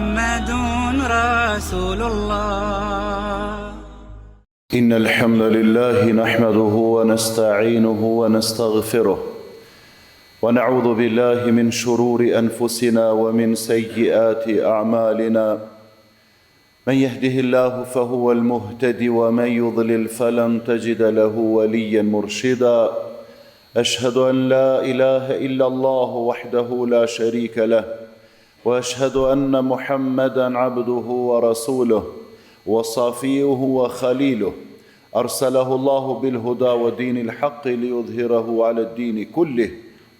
محمد رسول الله. إن الحمد لله نحمده ونستعينه ونستغفره ونعوذ بالله من شرور أنفسنا ومن سيئات أعمالنا. من يهده الله فهو المهتدي ومن يضلل فلن تجد له وليا مرشدا. أشهد أن لا إله إلا الله وحده لا شريك له وأشهد أن محمدا عبده ورسوله وصافيه وخليله أرسله الله بالهدى ودين الحق ليظهره على الدين كله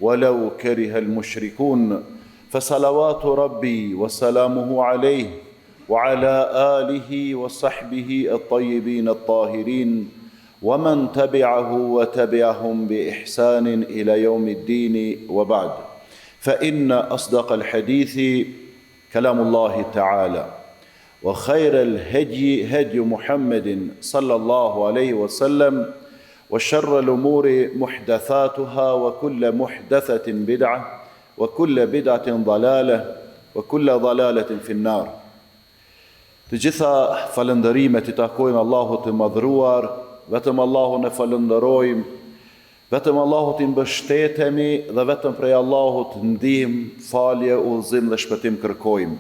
ولو كره المشركون. فصلوات ربي وسلامه عليه وعلى آله وصحبه الطيبين الطاهرين ومن تبعه وتبعهم بإحسان إلى يوم الدين وبعد. فإن أصدق الحديث كلام الله تعالى وخير الهدي هدي محمد صلى الله عليه وسلم وشر الأمور محدثاتها وكل محدثة بدعة وكل بدعة ضلالة وكل ضلالة في النار. Të gjitha falëndërimet I takojnë Allahut të madhruar, vetëm Allahun e falëndërojmë, vetëm Allahut I mbështetemi dhe vetëm prej Allahut ndihmë, falje, udhëzim dhe shpëtim kërkojmë.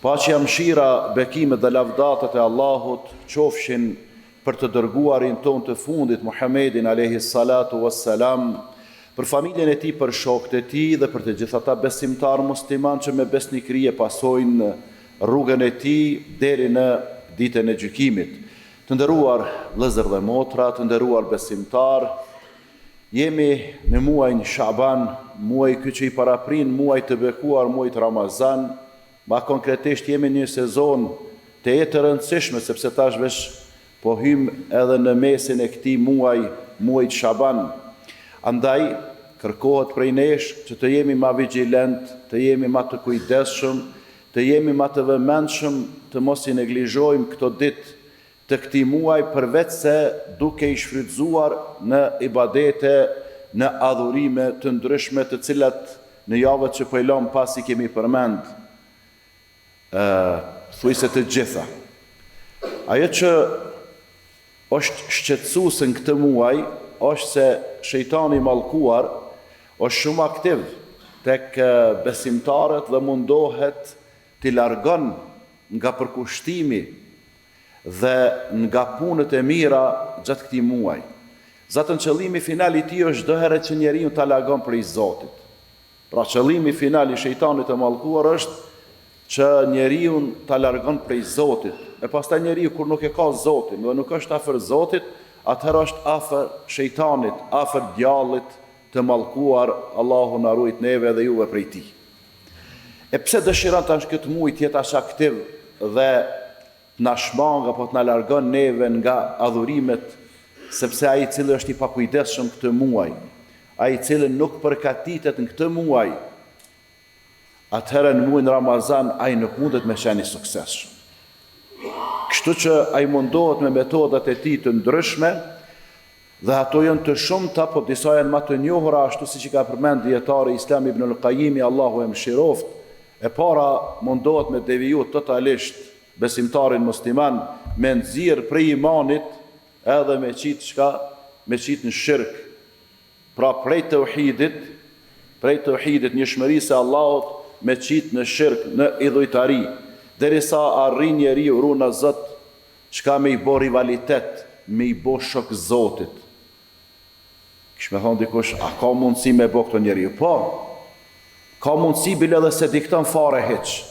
Paqja, mëshira, bekimet dhe lavdatat e Allahut qofshin për të dërguarin ton të fundit Muhammedin alayhi salatu wassalam, për familjen e tij, për shokët e tij dhe për të gjithë ata besimtar musliman që me besnikëri e pasojnë rrugën e tij deri në ditën e gjykimit. Të nderuar vëllezër dhe motra, të nderuar besimtar, jemi në muajin Shaban, muaj ky që I paraprin muaj të bekuar, muaj të Ramazan. Ma konkretisht jemi një sezon të jetë rëndësishme, sepse tash vesh po hym edhe në mesin e këtij muajit Shaban. Andaj kërkohet prej nesh që të jemi ma vigjilent, të jemi ma të kujdesshëm, të jemi ma të vëmendshëm, të mos I neglizhojmë këto ditë të këtij muaj, përveç se duke I shfrytzuar në ibadete, në adhurime të ndryshme, të cilat në javët që po I lëm pas I kemi përmend, thujse të gjitha. Ajo që është shqetësuese në këtë muaj është se shejtani I mallkuar është shumë aktiv tek besimtarët dhe mundohet t'i largon nga përkushtimi dhe nga punët e mira gjatë këtij muaj. Zatën qëllimi final I tij është çdo herë që njeriu ta largon prej Zotit. Pra qëllimi final I shejtanit të mallkuar është që njeriu ta largon prej Zotit. E pastaj njeriu kur nuk e ka Zotin dhe nuk është afër Zotit, atëherë është afër shejtanit, afër djallit të mallkuar. Allahu na ruaj neve dhe juve prej tij. E pse dëshiron tash këtë muaj të jetë aq aktiv dhe na shmang apo të na largon neve nga adhurimet, sepse ai I cili është I pakujdesshëm këtë muaj, ai I cili nuk përgatitet në këtë muaj, atëherë në muajin Ramazan ai nuk mundet me qenë I suksesshëm. Kështu që ai mundohet me metodat e tij të ndryshme, dhe ato janë të shumta, po disa janë më të njohura, ashtu siç I ka përmend dietari Islam Ibn al-Qayyim, Allahu e mëshiroft. E para mundohet me deviju totalisht besimtarin musliman me nxirr prej imanit edhe me qit në shirk. Pra prej tauhidit, njëshmërisë e Allahut, me qit në shirk, në idhujtari, derisa arrin njeriu runa Zot, çka me I bë rivalitet, me I bë shok Zotit. Kish me thonë dikush, a ka mundësi me bë këto njeriu? Po, ka mundësi bile dhe se dikton fare hiç.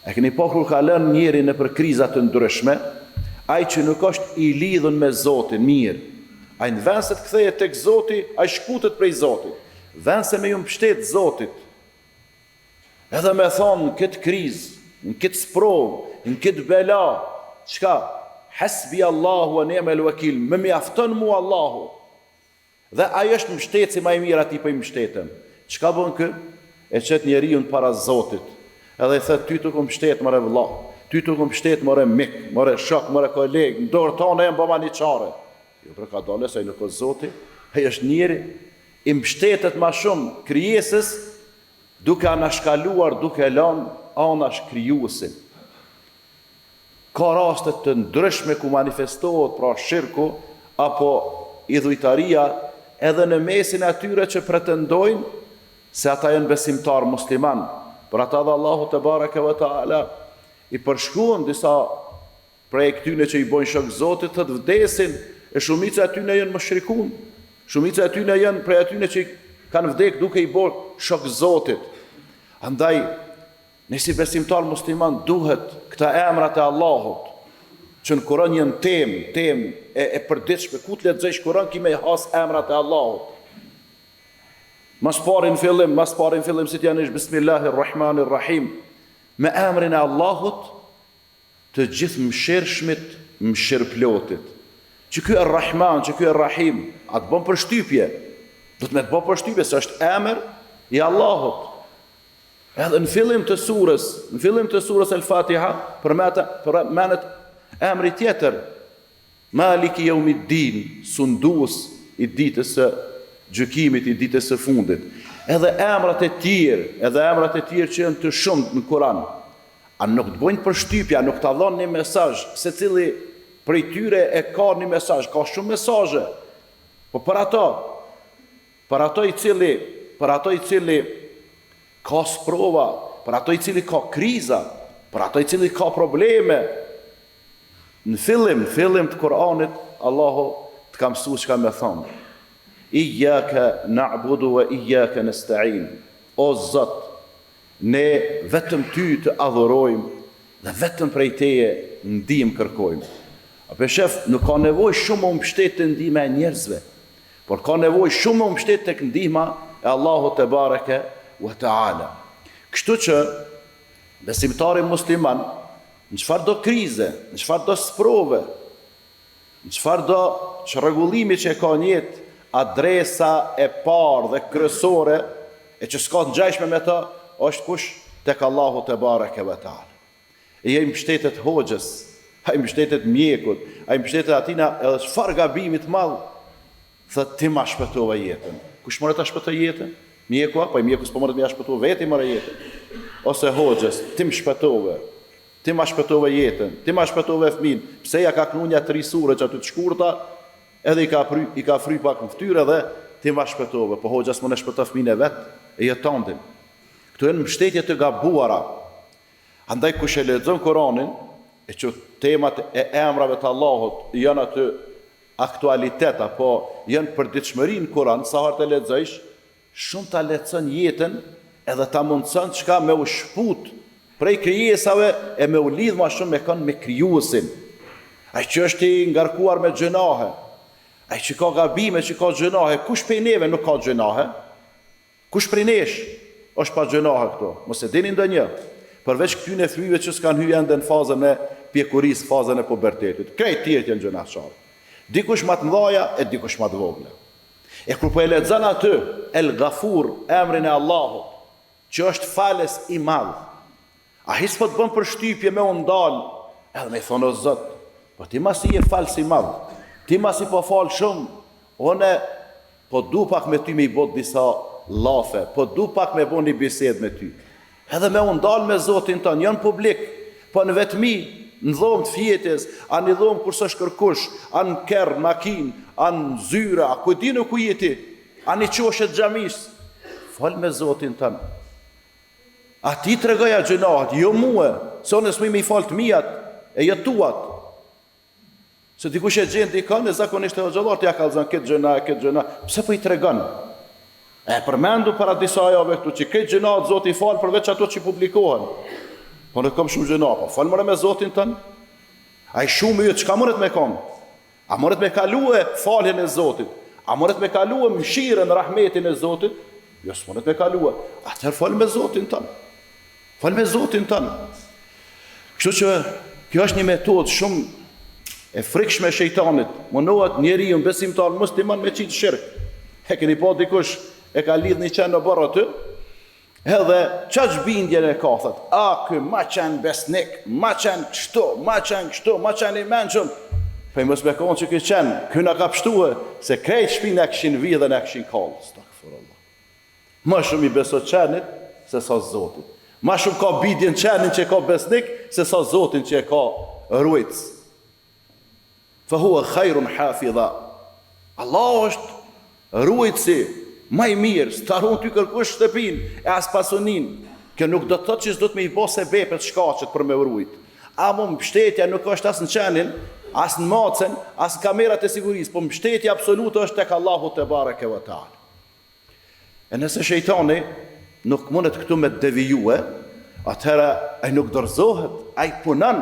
E keni pa kur ka lënë njeri në për krizat të ndryshme, ai që nuk është I lidhur me Zotin mirë, ai në vend se të kthehet tek Zoti, ai shkutet prej Zotit. Vend se me ju mbështet Zotit, edhe me thonë në këtë krizë, në këtë sprovë, në këtë bela, çka? Hasbi Allahu wa ni'mal wakil, më mjafton mua Allahu. Dhe ai është mbështetësi më I mirë atij po I mbështetem. Çka bën kë? E qet njeriu para Zotit. Edhe I thot ty të kom mbështet more vëlla, ty të kom mbështet more mik, more shok, more koleg, në dorë tonë e mbama një çare. Jo për ka dalë se ai nuk është Zoti, ai është njeri I mbështetet më shumë krijesës, duke anashkaluar, duke lënë anash krijuesi. Ka raste të ndryshme ku manifestohet pra shirku apo idhujtaria edhe në mesin e atyre që pretendojnë se ata janë besimtar musliman. Për ata dhe Allahu te bareke ve taala i përshkruan disa prej këtyne që i bojnë shok Zotit të vdesin, e shumica e tyre janë mushrikun. Shumica e tyre janë prej atyre që kanë vdek duke i bërë shok Zotit. Andaj, ne si besimtar musliman duhet këta emrat e Allahut, që në Kur'an janë temë e përditshme, ku të lexosh Kur'an ki me has emrat e Allahut. Mas parin fillim si t'janë ish Bismillahirrahmanirrahim, me emrin e Allahut të gjithë mëshirshmit, mëshirplotit. Që ky e Rahman, që ky e Rahim, atë bën përshtypje. Do të me të bën përshtypje se është emër i Allahut. Edhe në fillim të surës El-Fatiha, përmenet emri tjetër, Maliki Yawmiddin, sundues i ditës së gjykimit, i ditës së fundit. Edhe emrat e tjerë që janë të shumt në Kur'an, a nuk të bojnë përshtypja, nuk të dhon një mesazh, se cili prej tyre e ka një mesazh, ka shumë mesazhe. Po për ato i cili ka sprova, për ato i cili ka kriza, për ato i cili ka probleme, në fillim të Kur'anit, Allahu të ka mësuar çka më thonë. Iyyaka na'budu wa iyyaka nasta'in. O Zot, ne vetëm ty të adhurojmë dhe vetëm prej teje ndihmë kërkojmë. Apo shef, nuk ka nevojë shumë më mbështet të ndihma e njerëzve, por ka nevojë shumë më mbështet tek ndihma e Allahut te bareke wa taala. Kështu që besimtari musliman në çfarë do krize, në çfarë do sprove, në çfarë do çrregullimi që ka në jetë, adresa e parë dhe kryesore e që s'ka ngjashme me ta është kush? Tek Allahu te bareke ve taala. E ai mbështetet hoxhës, ai mbështetet mjekut, ai mbështetet atina edhe çfarë gabimi të madh, thot ti ma shpëtova jetën. Kush morë ta shpëtoj jetën? Mjeku apo mjeku s'po morë të më shpëtoj vetë morë jetën. Ose hoxhës, ti më shpëtove. Ti ma shpëtove jetën, ti ma shpëtove fëmin, pse ja ka knunja 3 sure që aty të shkurta, edhe i ka fry pak në fytyrë dhe ti ma shpëtove, po hoxha s'më në shpëto fëmin e vetë, e jetondin. Këtu janë mbështetje të gabuara. Andaj kush e lexon Kur'anin, e që temat e emrave të Allahut janë aty aktualitet, apo janë përditshmëri në Kur'an, sa herë të lexojsh, shumë ta lehtëson jetën edhe ta mundson çka me u shput prej krijesave e me u lidh më shumë me krijuesin. Ai që është i ngarkuar me gjënahe, ai që ka gabime, që ka gjënahe, kush prej neve nuk ka gjënahe? Kush prej nesh është pa gjënahe këto? Mos e dini ndonjë. Përveç këtyne fëmijëve që s'kan hyrë ende në fazën e pjekurisë, fazën e pubertetit. Krejt tjerë janë gjënaqar. Dikush më të mëdha e dikush më të vogla. E kur po e lexon aty El Ghafur, emrin e Allahut, që është falës i madh, a his po të bën përshtypje me u ndal, edhe me thonë o Zot, po ti mas i je falës i madh, ti mas i po fal shumë, one po du pak me ty me i bot disa lafe, po du pak me bo një bisedë me ty, edhe me u ndal me Zotin tonë, janë publik, po në vetmi, në dhomë të fjetës, a në dhomë kur së shkërkush, a në kerë, makin, a në zyra, a ku di në ku jeti, a në qoshet xhamis, fal me Zotin tonë. A ti të regoja gjënahat, jo muë, se unë s'mi me i falë të mijat, e jetuat. Se dikush e gjenë t'i kanë, e zakonisht e gjallar t'ja kalzën këtë gjëna, pse po i të regonë? E përmendu para disa jave këtu, që këtë gjënahat Zoti i falë përveç ato që publikohen. Po në kom shumë gjënahat, po falë mëre me Zotin tënë. A i shumë ju, qka mëret me kom? A mëret me kalu e faljen e Zotit? A mëret me kalu e mëshirën, rahmetin e Zotit? Jo, s'mëret me kalu e. Atëherë falë me Zotin tënë. Falë me Zotin tënë. Kështu që kjo është një metodë shumë e frikshme e shejtanit. Mundohet njeriu besimtar musliman me qitë shirk. E keni po dikush e ka lidh një qenë në bërë aty, edhe çaq bindjen e ka, thot, a ky ma qenë besnik, ma qenë kështu, ma qenë i mençëm. Po i mos me konë që ky qenë, ky na ka pështue, se krejt shpinë e këshin vidhe dhe e këshin kallë. Stakfirullah. Më shumë i beso qenit se sa Zotit. Ma shumë ka bidjen qenin që e ka besnik, se sa Zotin që e ka ruajtës. Fa hua khajrun hafidha. Allah është ruajtësi, ma i mirë, së të arun të kërkush shtëpin e as pasunin. Kjo nuk do të thotë që s'do të me i bo se bepet shkaqet për me ruajt. A mu mbështetja nuk është as në qenin, as në macen, as në kamerat e sigurisë, po mbështetja absolute është tek Allahu te bareke ve taala. E nëse shejtani nuk mundet këtu me devijue, atëherë ai nuk dorëzohet, ai punon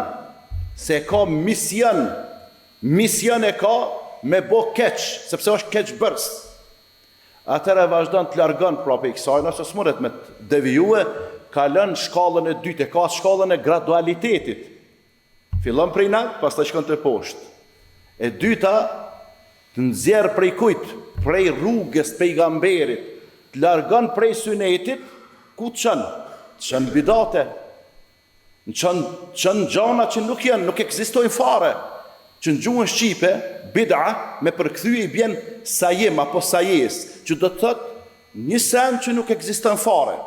se ka mision e ka me bo keq, sepse është keq bërës. Atëherë vazhdon të largon prapë i kësaj, nëse s'mundet me devijue, kalon shkallën e dytë, ka shkallën e gradualitetit. Fillon prej nat, pastaj shkon te poshtë. E dyta, të nxjerr prej kujt? Prej rrugës pejgamberit, të largon prej sunetit, ku të çon? Të çon bidate. Çon gjana që nuk ekzistojnë fare. Që në gjuhën shqipe, bid'a me përkthyje i bjen sajem apo sajes, që do të thotë një sen që nuk ekziston fare.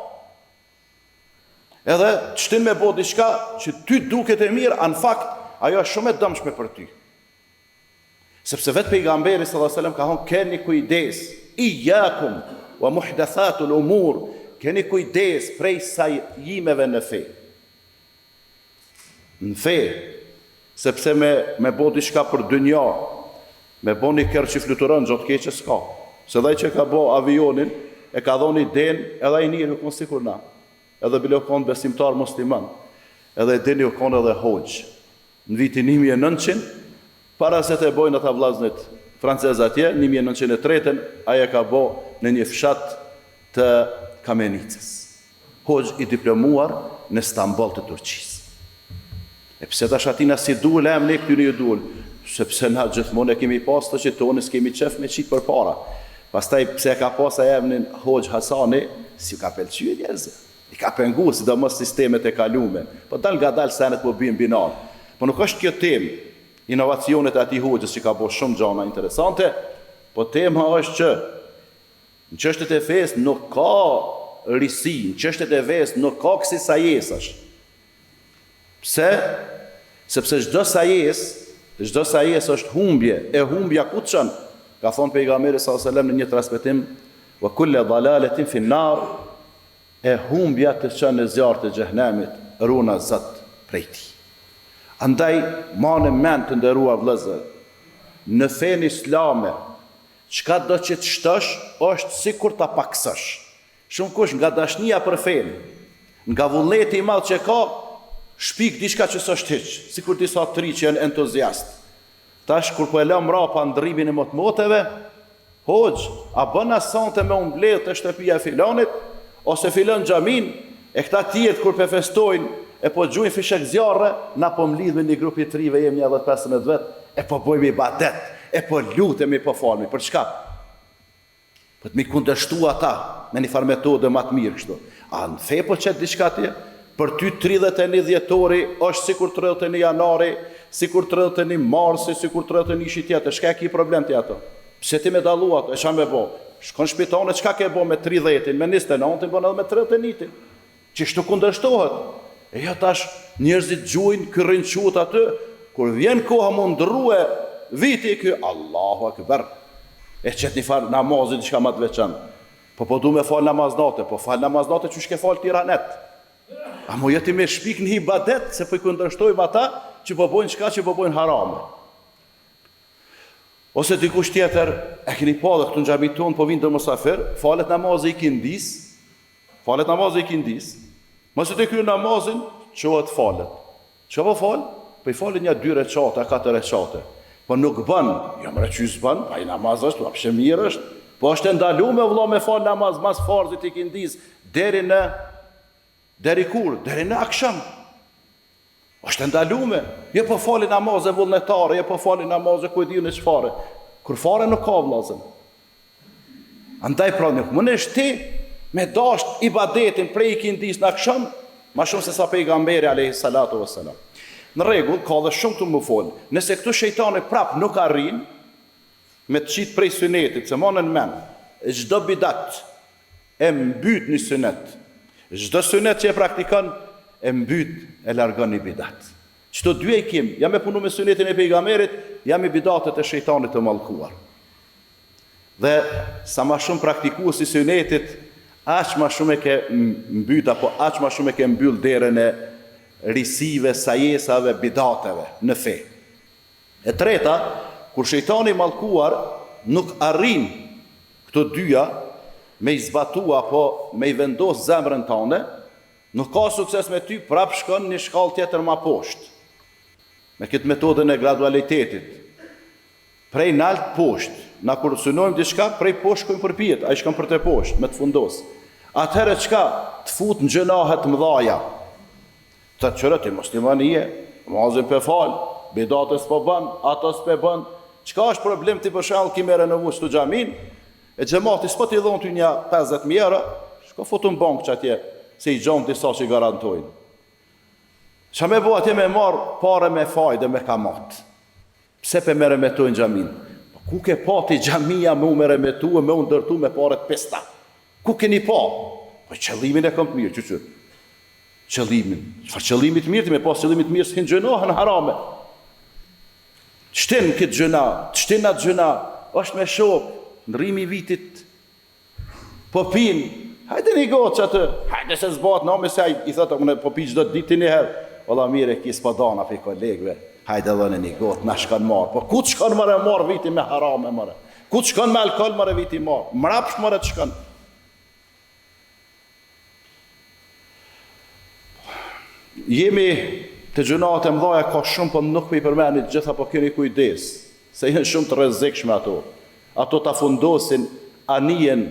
Edhe çtin me bo diçka që ty duket e mirë, në fakt ajo është shumë e dëmshme për ty. Sepse vetë pejgamberi sallallahu alajhi wasallam ka thonë keni kujdes, iyyakum wa muhdathatul umur, keni kujdes prej sajimeve në fe. Në fe, sepse me bo diçka për dynja, me bo një kërë që fluturon, gjotë keqe s'ka. Se dhaj që ka bo avionin, e ka dhoni den, edhe i njërë u konë sikur na. Edhe bile u konë besimtar musliman. Edhe deni u konë edhe hoqë. Në vitin 1900, para se të bojnë ata vllaznit francez atje, 1903, aja ka bo në një fshat të Kamenicës. Hoqë i diplomuar në Stamboll të Turqisë. E pse tash atina si duhet lem ne këty një duhet, sepse na gjithmonë e kemi pas të që tonë s'kemi qef me qitë për para. Pastaj pse ka pas a emnin Hoxh Hasani, si ka pëlqyer njerëzve. I ka pengu, sidomos sistemet e kalume. Po dal nga dal senet po bien binar. Po nuk është kjo temë, inovacionet e atij hoxhës që ka bërë shumë gjëra interesante, po tema është që në çështjet e fesë nuk ka risi, në çështjet e fesë nuk ka kësi sajesash. Pse? Sepse çdo sajes është humbje, e humbja ku çon? Ka thonë pejgamberi sallallahu alajhi wasallam në një transmetim, wa kullu dalalatin fi an-nar, e humbja të çon në zjarr të xhenemit, runa Zot prej tij. Andaj manë mend të nderuar vëllezër, në fenë islame, çka do që të shtosh është sikur ta paksosh. Shumë kush nga dashnia për fenë, nga vullneti i madh që ka, shpik diçka që s'është hiç, sikur disa tri që janë entuziast. Tash kur po e lëm mrapa ndrimin e motmoteve, hoxh, a bën asante me umbledh të shtëpia e filanit, ose filan xhamin, e këta tjerë kur pe festojnë, e po gjujnë fishek zjarre, na po mlidh me një grup i trive, jem një 10-15 vet, e po bojmë ibadet, e po lutemi, po falmi, për çka? Po të mi kundërshtu ata me një farë metode më të mirë kështu. A në fe po qëtë diçka tje? Për ty 31 dhjetori është sikur 31 janari, sikur 31 marsi, sikur 31 ishi tjetër. Shka e ki problem të ato? Pse ti me dalluat, e qa me bo? Shkon shpitone, qka ke bo me 30-in, me 29-in, bon edhe me 31-in? Qishtu kundërshtohet? E ja tash njerëzit gjujnë, kërrinqut aty, kur vjen koha më ndrue, viti kë, Allahu akbar, e qëtë një farë namazit qka ma të veçan. Po du me falë namaznate, po falë namaznate që shke falë tiranet. A mo jeti me shpik një ibadet, se po i kundërshtojmë ata që po bojnë qka që po bojnë harame. Ose dikush tjetër, e keni pa dhe këtu në xhamit tonë, po vinë dhe musafir, falet namazë i kindis, mëse të kryer namazin, qohet falet. Që po falë? Po i falet një 2 recate, 4 recate. Po nuk bën, jo më reqys bën, pa i namaz është, pa pëshe mirë është, po është ndalu me vëlla me falë namaz, mas farzit i kindis, deri kur? Deri në akşam. Është ndalume. Jo po fali namazë vullnetare, jo po fali namazë ku e diun çfarë. Kur fare nuk ka vllazën. Andaj pra nuk mundesh ti me dasht ibadetin prej ikindis në akşam, ma shumë se sa pejgamberi alayhi salatu wassalam. Në rregull, ka dhe shumë të më fol. Nëse këtu shejtani prap nuk arrin me të qit prej sunetit, se monën men, çdo bidat e mbyt një sunet. Çdo sunet që e praktikon e mbyt, e largon një bidat. Çdo dy e kim, jam e punu me sunetin e pejgamberit, jam i bidatet e shejtanit të mallkuar. Dhe sa ma shumë praktikues i sunetit, aq ma shumë e ke mbyt apo aq ma shumë e ke mbyll derën e risive, sajesave, bidateve në fe. E treta, kur shejtani i mallkuar nuk arrin këto dyja me i zbatu apo me i vendos zemrën tënde, nuk ka sukses me ty, prap shkon një shkallë tjetër ma poshtë. Me këtë metodën e gradualitetit. Prej nalt poshtë. Na kur synojmë diçka, prej poshtë shkojmë përpijet, ai shkon për te poshtë, me të fundos. Atëherë çka? Të fut në gjunahe të mëdha. Të çorët e muslimanie, namazin pe fal, bidatës po bën, ato s'pe bën. Çka është problem ti për shkak ki merë në vush të xhamin, e xhamati s'po t'i dhon ty një 50.000 euro, shko futu në bankë çatje, se i gjon disa që garantojnë. Qa me bo atje me marë pare me fajde me kamat. Pse pe me remetu në gjamin? Ku ke pati gjamia me u me remetu e me u ndërtu me pare të pesta? Ku keni pa? Po qëllimin e kom të mirë, qëqër. Qëllimin. Qëfar qëllimit mirë, ti me pas qëllimit mirë, s'hin gjënohën harame. Qëtin këtë gjëna, qëtin atë gjëna, është me shok, në rrimi vitit, po pinë, hajde një gotë që atë, hajde se zbat në ame se i thëtë, unë po pi qdo ditë një herë, ola mire ki s'padana për i kolegve, hajde dhe në një gotë, na shkan marë, po ku të shkan mërë e marë viti me harame mërë, ku të shkan me alkohol mërë viti marë, mrapsh mërë të shkan. Jemi të gjunat e mdhaja ka shumë, po nuk për i përmenit gjitha, po keni kujdes, se jenë shumë të rrezikshme ato. Ato ta fundosin anijen,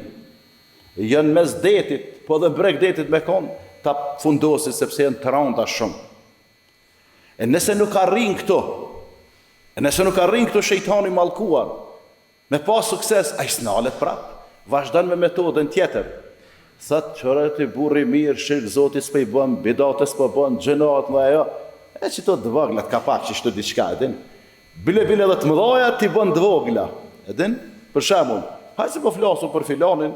janë mes detit, po dhe brek detit me konë, ta fundosin sepse janë të randa shumë. E nëse nuk arrin këto, shejtani mallkuar, me pas sukses, a i s'nalet prap, vazhdan me metodën tjetër. Thët, qërët i burri mirë, shirkë zotit s'pe i bën, bidatës s'pe bën, gjenat më ajo, e që to dëvaglat ka pak që shtu diçka, edhin. Bile dhe të mëdhaja, ti bën dëvagla, edhin. Për shembull, hajde po flasu për filanin,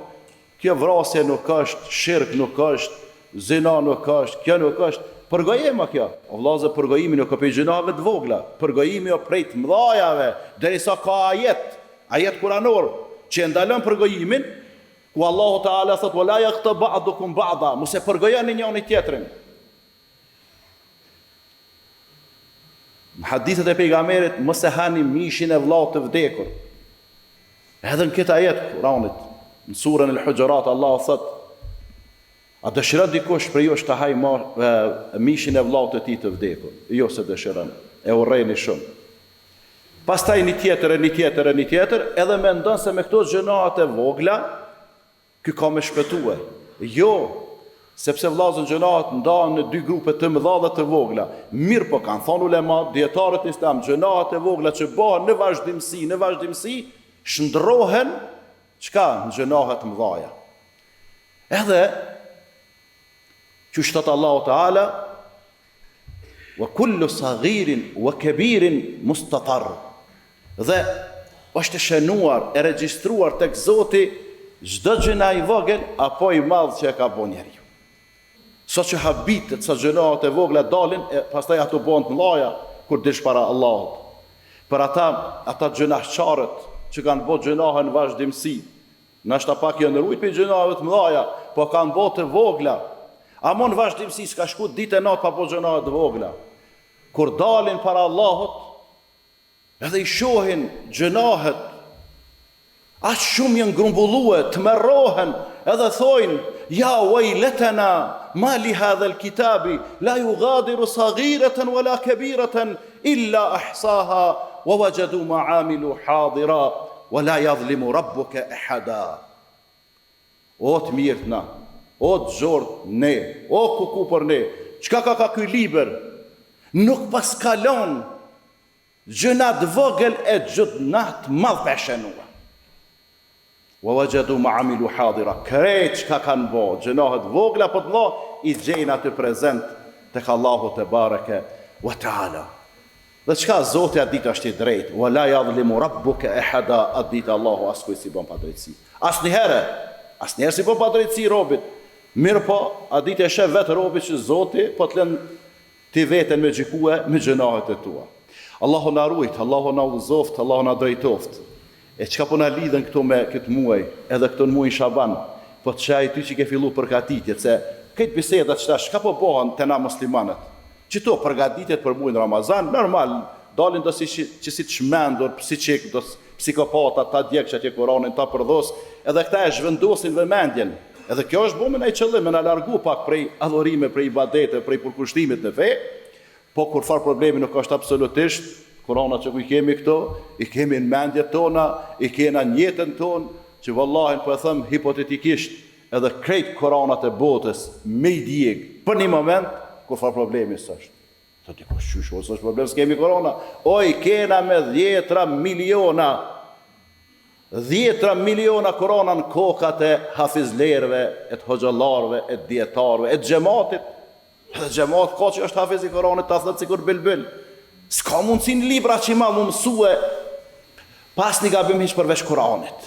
kjo vrasje nuk është, shirk nuk është, zina nuk është, kjo nuk është, përgojima kjo. O vllazë, përgojimi nuk ka për gjinave të vogla, përgojimi o prej të mëdhajave, derisa ka ajet kuranor, që e ndalon përgojimin, ku Allahu Teala thot, wala yaghtab ba'dukum ba'da, mos e përgojani njëri tjetrin. Në hadithet e pejgamberit, mos e hani mishin e vllaut të vdekur. Edhe në këtë ajet Kuranit, në surën Al-Hujurat, Allah thot, a dëshiron dikush për ju është të haj mishin e vllaut të tij të vdekur? Jo se dëshiron, e urrejni shumë. Pastaj një tjetër, edhe mendon se me këto gjënat e vogla, ky ka me shpëtue. Jo, sepse vllazën gjënat ndahen në dy grupe të mëdha dhe të vogla. Mirë po kanë thonë ulemat, dietarët islam, gjënat e vogla që bëhen në vazhdimsi, shndrohen çka në gjënahe të mëdhaja. Edhe që shtot Allahu Teala, wa kullu saghirin wa kabirin mustatar. Dhe është e shënuar, e regjistruar tek Zoti çdo gjëna i vogël apo i madh që e ka bën njeriu. Sot që habitet sa gjënat e vogla dalin, pastaj ato bëhen të mëdha kur dish para Allahut. Për ata gjënaqarët që kanë bërë gjënahe në vazhdimsi, nashta pak janë rujt për gjënave të mëdha, po kanë bërë të vogla. Amon vazhdimsi s'ka shku ditë e natë pa po gjënahe të vogla. Kur dalin para Allahut, edhe i shohin gjënahet, aq shumë janë grumbullue, të merrohen, edhe thojnë, ja wajletana, ma li hadha l-kitabi, la yughadiru saghiratan wala kabiratan, illa ahsaha, wa wajadu ma amilu hadira, wa la yadhlimu rabbuka ahada. O të mirëtna, o të gjort ne, o kuku për ne, qka ka ky liber, nuk paskalon gjënat vogël e gjënat madh peshenua. Wa wajadu ma amilu hadira, krejt qka kanë bo, gjënahet vogla për të lo, i gjejnë aty prezent tek Allahu te bareke wa taala. Dhe qka Zoti atë ditë është i drejt, wa la yadhlimu rabbuka ahada, atë ditë Allahu askuj si bën pa drejtësi. Asnjëherë si bën pa drejtësi robit, Mirë po, a ditë e shef vetë robi që Zoti po të lën ti veten me gjikue me gjënahet e tua. Allahu na rujt, Allahu na udhëzoft, Allahu na drejtoft. E çka po na lidhen këto me këtë muaj, edhe këtë muaj Shaban, po të çaj ty që ke fillu përgatitjet, se këtë bisedat çka po bëhen te na muslimanët. Qëto përgatitjet për muajin Ramazan, normal, dalin do si të shmendur, do psikopata, ta djegë që Kur'anin ta përdhos, edhe këta e zhvendosin vëmendjen. Edhe kjo është bëmë në i qëllim, me në largu pak prej adhurime, prej ibadete, prej përkushtimit në fe, po kur farë problemi nuk është absolutisht, Kur'ana që ku i kemi këto, i kemi në mendjet tona, i kena njetën tonë, që vallahin po e thëmë hipotetikisht, edhe krejt Kur'anat e botës, me i djegë, për një moment, kur farë problemi sështë. Të t'i kushqysh, ose është problem, s'kemi Kur'ana. Oj, kena me 10 miliona Kur'ana në kokat e hafizlerve, e të hoxhallarve, e të dietarve, e të xhamatit. Edhe xhamat ka që është hafiz i Kur'anit, ta thot sikur bilbil. S'ka mundësi në libra që ma më mësue pas një gabim hiç përveç Kur'anit.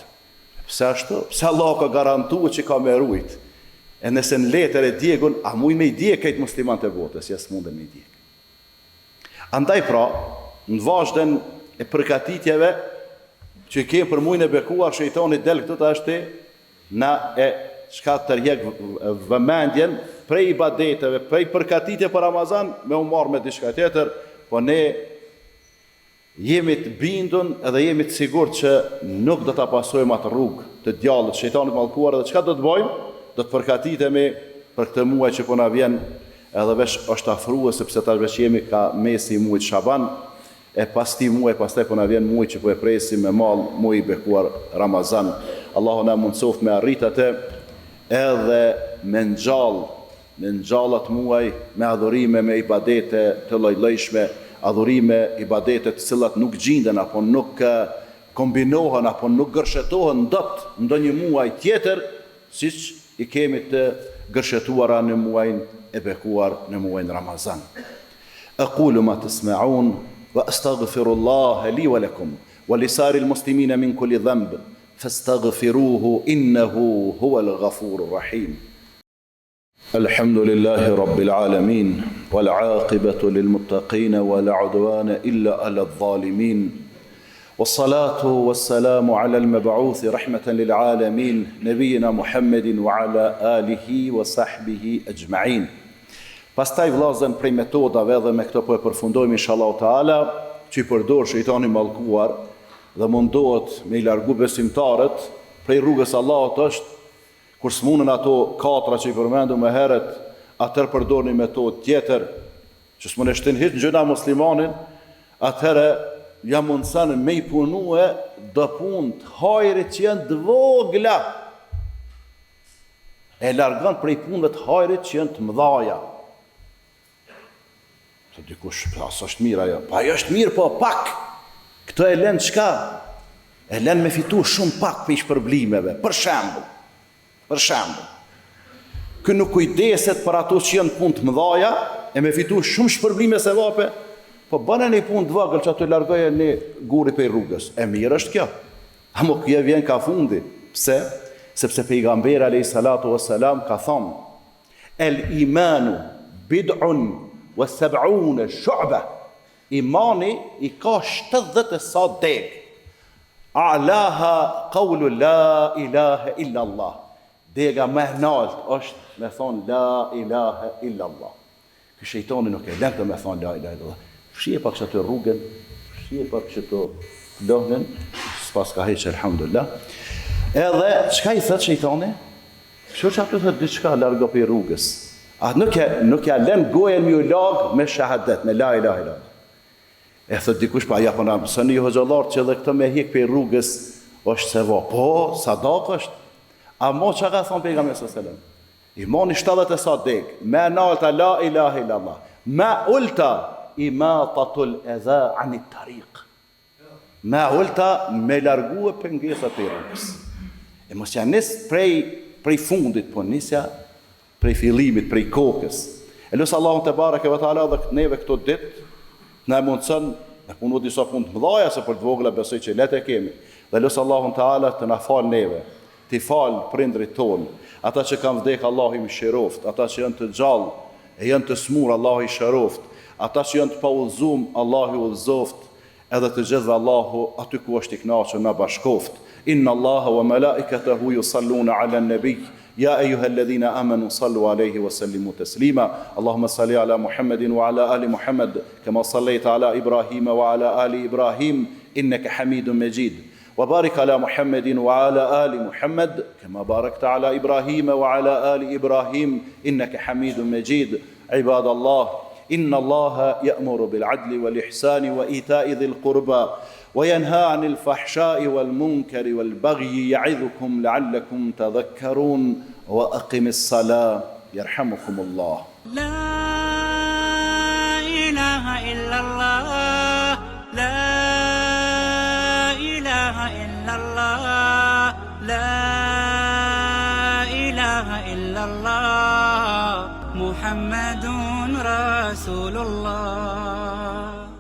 Pse ashtu? Pse Allah ka garantuar që ka me rujt. E nëse në letër e djegun, a muj me i djeg këtë musliman të botës, jas mundën me i djeg. Andaj pra, në vazhden e përkatitjeve që kemë për mujnë e bekuar, shejtani del këtu të ashti, na e shka tërjek vëmendjen prej ibadeteve, prej përkatitje për Ramazan, me u marrë me diçka tjetër, po ne jemi të bindun edhe jemi të sigur që nuk do të pasojmë atë rrugë të djallët, shejtanit mallkuar, edhe çka do të bëjmë? Do të përkatitemi për këtë muaj që po na vjen, edhe vesh është afruar sepse tash vesh jemi ka mesi i muajit Shaban, e pas ti muaj pastaj po na vjen muaj që po e presim me mall, muaj i bekuar Ramazan. Allahu na mundsoft me arrit atë edhe me ngjall atë muaj me adhurime, me ibadete të lloj-llojshme, adhurime, ibadete të cilat nuk gjenden apo nuk kombinohen apo nuk gërshetohen dot ndonjë muaj tjetër, siç i kemi të gërshetuara në muajin e bekuar në muajin Ramazan. Aqulu ma tasma'un wa astaghfirullah li wa lakum wa li sa'iril muslimina min kulli dhanb fastaghfiruhu innahu huwal ghafurur rahim. Alhamdulillahi rabbil alamin wal 'aqibatu lil muttaqin wa la 'udwana illa 'alal zalimin. والصلاة والسلام على المبعوث رحمة للعالمين نبينا محمد وعلى آله وصحبه أجمعين. Pastaj vllazën prej metodave dhe me këto po e përfundojmë inshallah taala, që i përdor shejtani mallkuar dhe mundohet me i largu besimtarët prej rrugës Allahut është kur smunën ato katra që i përmendu më herët, atëherë përdor një metodë tjetër që s'mund e shtin hiç në gjëna muslimanin, atëherë ja mundësan me i punue do punë të hajrit që janë dvogla. E largon prej punëve të hajrit që janë të mëdhaja. Të dikush, as është mirë ajo. Pa ajo është mirë, po pak. Këto e lën çka? E lën me fitu shumë pak për shpërblimeve. Për shembull. Kë nuk kujdeset për ato që janë punë të mëdhaja, e me fitu shumë shpërblime se vape, po bënë një punë të vogël që ato largoje një guri për rrugës. E mirë është kjo. Amo kjo vjen ka fundi. Pse? Sepse pejgamberi alayhi salatu wassalam ka thonë: El imanu bid'un wa sab'un shu'ba. Imani i ka 70 sa deg. A'laha qawlu la ilaha illa Allah. Dega më e lartë është me thonë la ilaha illa Allah. Ky shejtani nuk e lën të me thonë la ilaha illa Allah. Fshije pak që të rrugën, fshije pak që të lohnën, s'pas ka heqë, alhamdulillah. Edhe, qka i thëtë shejtani? Kështu që atë thëtë diçka largo për rrugës. Nuk ja lën gojen mi u lagë me shahadet, me la ilaha illa Allah. E thëtë dikush pa, ja po na mësoni hoxhallar që edhe këtë me hik për rrugës është se va. Po, sadak është. A mo që ka thonë pejgamberi sallallahu alajhi wasallam? Imani 70 sa deg, me nalta la ilaha illa Allah, me ulta imatatul edha anit tariq. Me ulta me largue pengesat e rrugës. E mos ja nis prej fundit, po nisja prej fillimit, prej kokës. E lutja Allahun te bareke ve taala dhe neve këto ditë na mundson të punojmë disa punë të mëdha, se për të vogla besoj që le të kemi. Dhe lutja Allahun taala të na fal neve, të fal prindrit tonë, ata që kanë vdek, Allahu i mëshiroft, ata që janë të gjallë e janë të smur, Allahu i shëroft, ata që janë të paullzum, Allahu i udhëzoft, edhe të gjithë Allahu aty ku është i kënaqur na bashkoft. Inna Allaha wa malaikatahu yusalluna ala an-nabi ya ayyuhalladhina amanu sallu alayhi wa sallimu taslima. Allahumma salli ala Muhammadin wa ala ali Muhammad kama sallaita ala Ibrahim wa ala ali Ibrahim innaka Hamidum Majid. وبارك على محمد وعلى آل محمد كما باركت على إبراهيم وعلى آل إبراهيم إنك حميد مجيد. عباد الله، إن الله يأمر بالعدل والإحسان وإيتاء ذي القربى وينهى عن الفحشاء والمنكر والبغي يعظكم لعلكم تذكرون. وأقم الصلاة يرحمكم الله. لا إله إلا الله، لا إله إلا الله، لا إله إلا الله، محمد رسول الله.